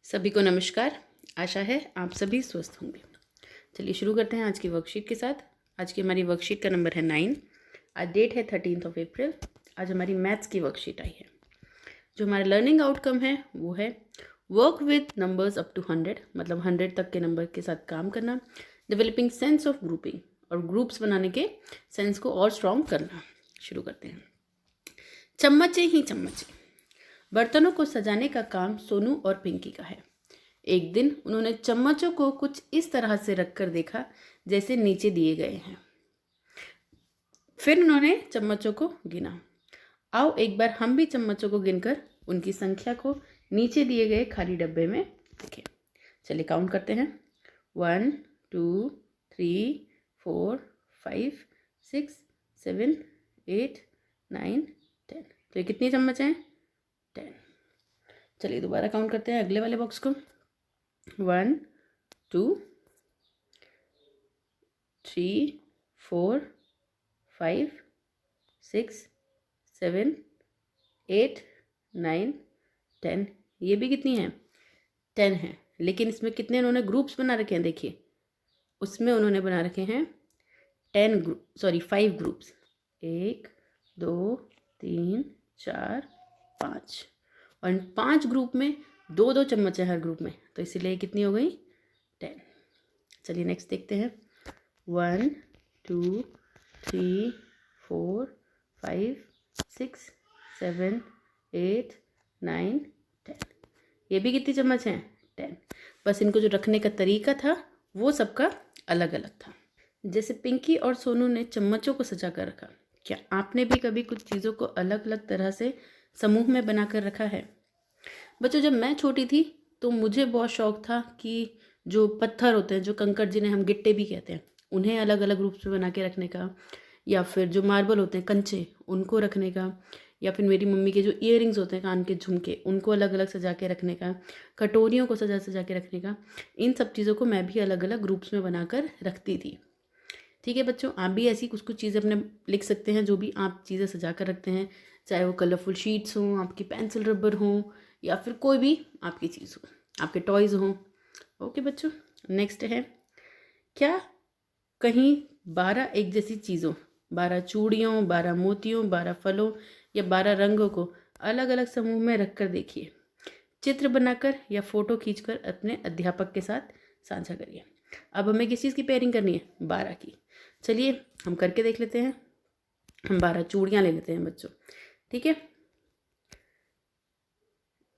सभी को नमस्कार। आशा है आप सभी स्वस्थ होंगे। चलिए शुरू करते हैं आज की वर्कशीट के साथ। आज की हमारी वर्कशीट का नंबर है 9। आज डेट है 13 अप्रैल। आज हमारी मैथ्स की वर्कशीट आई है। जो हमारा लर्निंग आउटकम है वो है work with numbers up to 100, मतलब 100 तक के नंबर के साथ काम करना। डेवलपिंग सेंस ऑफ ग्रुपिंग, और ग्रुप्स बनाने के सेंस को और स्ट्रॉन्ग करना। शुरू करते हैं। चम्मचे ही चम्मचे। बर्तनों को सजाने का काम सोनू और पिंकी का है। एक दिन उन्होंने चम्मचों को कुछ इस तरह से रखकर देखा जैसे नीचे दिए गए हैं। फिर उन्होंने चम्मचों को गिना। आओ एक बार हम भी चम्मचों को गिनकर उनकी संख्या को नीचे दिए गए खाली डब्बे में लिखें। चलिए काउंट करते हैं। 1 2 3 4 5 6 7 8 9 10। तो ये कितनी चम्मच हैं? 10। चलिए दोबारा काउंट करते हैं अगले वाले बॉक्स को। 1 2 3 4 5 6 7 8 9 10। ये भी कितनी है? 10 है। लेकिन इसमें कितने उन्होंने ग्रुप्स बना रखे हैं? देखिए उसमें उन्होंने बना रखे हैं 5 ग्रुप्स। 1 2 3 4 5, और इन 5 ग्रुप में 2 चम्मच है हर ग्रुप में, तो इसीलिए कितनी हो गई? 10। चलिए नेक्स्ट देखते हैं। 1 2 3 4 5 6 7 8 9 10। ये भी कितनी चम्मच हैं? 10। बस इनको जो रखने का तरीका था वो सबका अलग अलग था। जैसे पिंकी और सोनू ने चम्मचों को सजा कर रखा, क्या आपने भी कभी कुछ चीज़ों को अलग अलग तरह से समूह में बनाकर रखा है? बच्चों जब मैं छोटी थी तो मुझे बहुत शौक था कि जो पत्थर होते हैं, जो कंकड़ जिन्हें हम गिट्टे भी कहते हैं, उन्हें अलग अलग रूप में बना के रखने का, या फिर जो मार्बल होते हैं कंचे उनको रखने का, या फिर मेरी मम्मी के जो ईयरिंग्स होते हैं कान के झुमके उनको अलग अलग सजा के रखने का, कटोरियों को सजा सजा के रखने का। इन सब चीज़ों को मैं भी अलग अलग ग्रुप्स में बनाकर रखती थी। ठीक है बच्चों, आप भी ऐसी कुछ कुछ चीज़ें अपने लिख सकते हैं जो भी आप चीज़ें सजा कर रखते हैं, चाहे वो कलरफुल शीट्स हों, आपकी पेंसिल रबर हों, या फिर कोई भी आपकी चीज़ हो, आपके टॉयज़ हों। ओके बच्चों, नेक्स्ट है, क्या कहीं 12 एक जैसी चीज़ों, 12 चूड़ियों, 12 मोतियों, 12 फलों या 12 रंगों को अलग अलग समूह में रख कर देखिए। चित्र बनाकर या फ़ोटो खींचकर अपने अध्यापक के साथ साझा करिए। अब हमें किस चीज़ की पेयरिंग करनी है? 12 की। चलिए हम करके देख लेते हैं। हम 12 चूड़ियाँ ले लेते हैं बच्चों। ठीक है,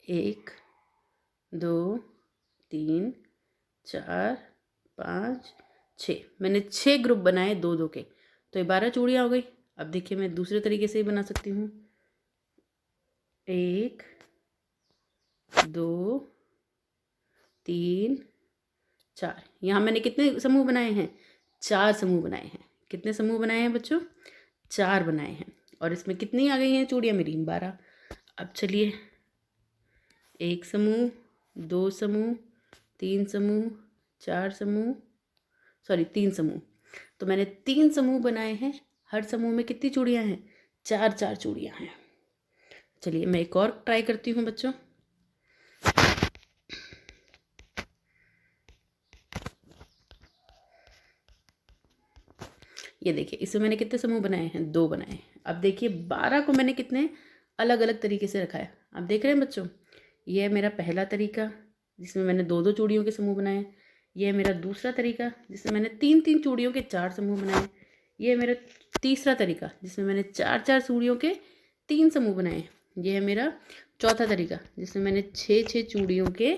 1 2 3 4 5 6। मैंने 6 ग्रुप बनाए 2 के, तो ये 12 चूड़ियाँ हो गई। अब देखिए मैं दूसरे तरीके से ही बना सकती हूँ। 1 2 3 4। यहाँ मैंने कितने समूह बनाए हैं? 4 समूह बनाए हैं। कितने समूह बनाए हैं बच्चों? 4 बनाए हैं। और इसमें कितनी आ गई हैं चूड़ियाँ मेरी? 12। अब चलिए 1 समूह, 2 समूह, 3 समूह, 4 समूह, 3 समूह। तो मैंने 3 समूह बनाए हैं। हर समूह में कितनी चूड़ियाँ हैं? 4 चूड़ियाँ हैं। चलिए मैं एक और ट्राई करती हूँ बच्चों। ये देखिए इसमें मैंने कितने समूह बनाए हैं? 2 बनाए हैं। अब देखिए 12 को मैंने कितने अलग अलग तरीके से रखा है। आप देख रहे हैं बच्चों, ये है मेरा पहला तरीका जिसमें मैंने 2 चूड़ियों के समूह बनाए। ये है मेरा दूसरा तरीका जिसमें मैंने 3 चूड़ियों के 4 समूह बनाए। ये है मेरा तीसरा तरीका जिसमें मैंने 4 चूड़ियों के 3 समूह बनाए। ये है मेरा चौथा तरीका जिसमें मैंने 6 चूड़ियों के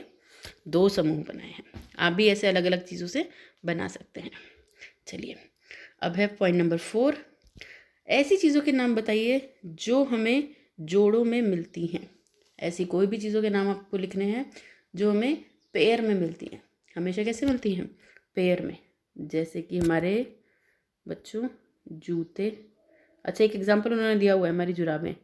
2 समूह बनाए हैं। आप भी ऐसे अलग अलग चीज़ों से बना सकते हैं। चलिए अब है पॉइंट नंबर 4। ऐसी चीज़ों के नाम बताइए जो हमें जोड़ों में मिलती हैं। ऐसी कोई भी चीज़ों के नाम आपको लिखने हैं जो हमें पेयर में मिलती हैं। हमेशा कैसे मिलती हैं? पेयर में। जैसे कि हमारे बच्चों जूते। अच्छा एक एग्जांपल उन्होंने दिया हुआ है, हमारी जुराबें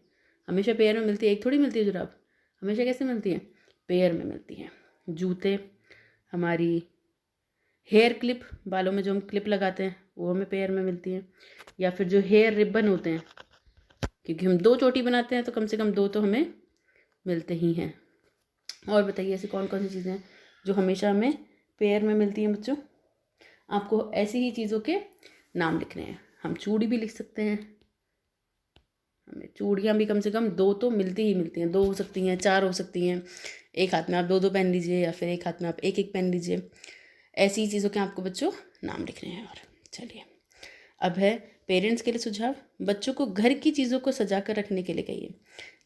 हमेशा पेयर में मिलती है। एक थोड़ी मिलती है जुराब, हमेशा कैसे मिलती हैं? पेयर में मिलती हैं। जूते, हमारी हेयर क्लिप, बालों में जो हम क्लिप लगाते हैं वो हमें पेयर में मिलती हैं। या फिर जो हेयर रिबन होते हैं, क्योंकि हम 2 चोटी बनाते हैं तो कम से कम 2 तो हमें मिलते ही हैं। और बताइए ऐसी कौन कौन सी चीज़ें हैं जो हमेशा हमें पेयर में मिलती हैं बच्चों। आपको ऐसी ही चीज़ों के नाम लिखने हैं। हम चूड़ी भी लिख सकते हैं, हमें चूड़ियाँ भी कम से कम 2 तो मिलती ही मिलती हैं, 2 हो सकती हैं, 4 हो सकती हैं। एक हाथ में आप 2-2 पहन लीजिए या फिर एक हाथ में आप 1-1 पहन लीजिए। ऐसी चीज़ों के आपको बच्चों नाम लिखने हैं। और चलिए अब है पेरेंट्स के लिए सुझाव। बच्चों को घर की चीज़ों को सजा कर रखने के लिए कहिए,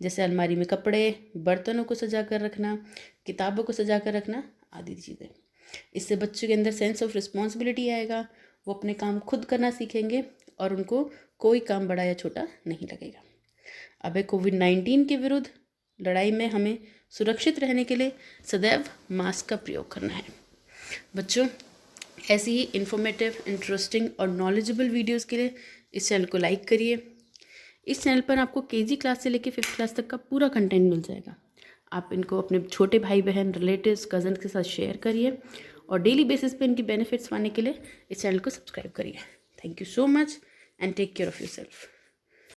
जैसे अलमारी में कपड़े, बर्तनों को सजा कर रखना, किताबों को सजा कर रखना आदि चीज़ें। इससे बच्चों के अंदर सेंस ऑफ रिस्पॉन्सिबिलिटी आएगा, वो अपने काम खुद करना सीखेंगे और उनको कोई काम बड़ा या छोटा नहीं लगेगा। अब है कोविड-19 के विरुद्ध लड़ाई में हमें सुरक्षित रहने के लिए सदैव मास्क का प्रयोग करना है। बच्चों ऐसी ही इन्फॉर्मेटिव, इंटरेस्टिंग और नॉलेजेबल वीडियोस के लिए इस चैनल को लाइक करिए। इस चैनल पर आपको केजी क्लास से लेकर 5th क्लास तक का पूरा कंटेंट मिल जाएगा। आप इनको अपने छोटे भाई बहन, रिलेटिव्स, कज़न के साथ शेयर करिए और डेली बेसिस पे इनकी बेनिफिट्स पाने के लिए इस चैनल को सब्सक्राइब करिए। Thank you so much and take care of yourself.